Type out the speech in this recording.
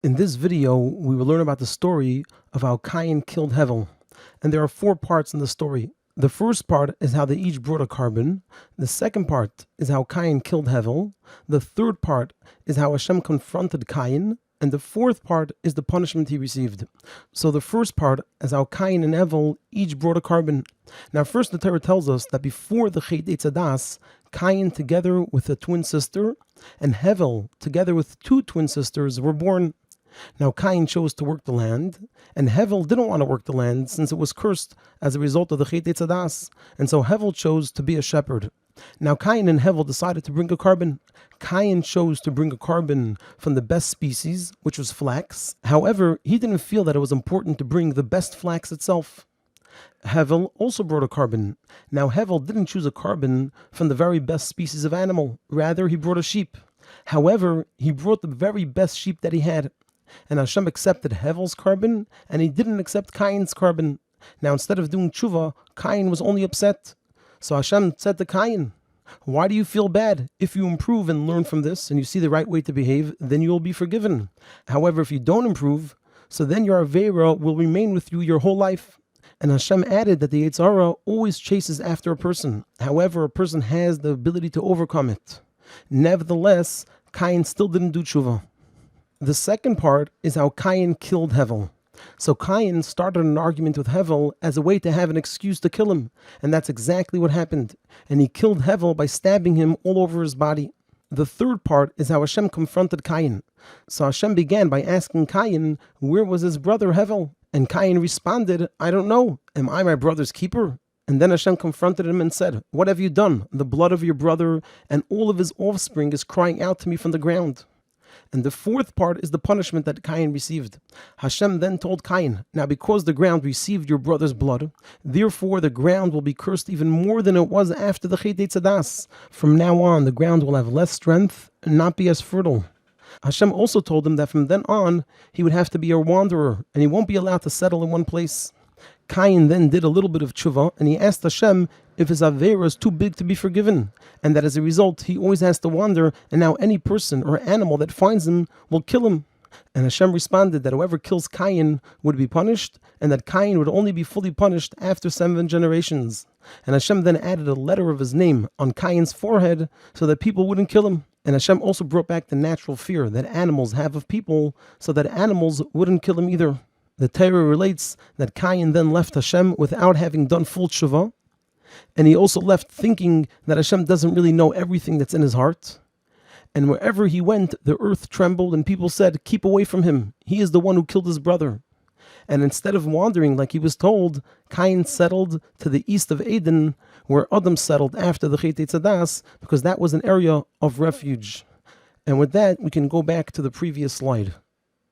In this video, we will learn about the story of how Kayin killed Hevel. And there are 4 parts in the story. The first part is how they each brought a carbon. The second part is how Kayin killed Hevel. The third part is how Hashem confronted Kayin. And the fourth part is the punishment he received. So the first part is how Kayin and Hevel each brought a carbon. Now first the Torah tells us that before the Chet Eitzadas, Kayin together with a twin sister and Hevel together with 2 twin sisters were born. Now Kayin chose to work the land, and Hevel didn't want to work the land since it was cursed as a result of the Chet Eitzadas, and so Hevel chose to be a shepherd. Now Kayin and Hevel decided to bring a carbon. Kayin chose to bring a carbon from the best species, which was flax. However, he didn't feel that it was important to bring the best flax itself. Hevel also brought a carbon. Now Hevel didn't choose a carbon from the very best species of animal. Rather, he brought a sheep. However, he brought the very best sheep that he had. And Hashem accepted Hevel's carbon, and he didn't accept Kayin's carbon. Now instead of doing tshuva, Kayin was only upset. So Hashem said to Kayin, "Why do you feel bad? If you improve and learn from this, and you see the right way to behave, then you will be forgiven. However, if you don't improve, so then your Avera will remain with you your whole life." And Hashem added that the Yetzer Hara always chases after a person. However, a person has the ability to overcome it. Nevertheless, Kayin still didn't do tshuva. The second part is how Kayin killed Hevel. So Kayin started an argument with Hevel as a way to have an excuse to kill him. And that's exactly what happened. And he killed Hevel by stabbing him all over his body. The third part is how Hashem confronted Kayin. So Hashem began by asking Kayin, where was his brother Hevel? And Kayin responded, "I don't know. Am I my brother's keeper?" And then Hashem confronted him and said, "What have you done? The blood of your brother and all of his offspring is crying out to me from the ground." And the fourth part is the punishment that Kayin received. Hashem then told Kayin, "Now because the ground received your brother's blood, therefore the ground will be cursed even more than it was after the Chet Eitzadas. From now on, the ground will have less strength and not be as fertile." Hashem also told him that from then on, he would have to be a wanderer, and he won't be allowed to settle in one place. Kayin then did a little bit of tshuva, and he asked Hashem if his Avera is too big to be forgiven, and that as a result, he always has to wander, and now any person or animal that finds him will kill him. And Hashem responded that whoever kills Kayin would be punished, and that Kayin would only be fully punished after 7 generations. And Hashem then added a letter of his name on Kayin's forehead so that people wouldn't kill him. And Hashem also brought back the natural fear that animals have of people so that animals wouldn't kill him either. The Torah relates that Kayin then left Hashem without having done full tshuva, and he also left thinking that Hashem doesn't really know everything that's in his heart. And wherever he went, the earth trembled and people said, "Keep away from him. He is the one who killed his brother." And instead of wandering like he was told, Kayin settled to the east of Eden, where Adam settled after the Chet Eitzadas, because that was an area of refuge. And with that, we can go back to the previous slide.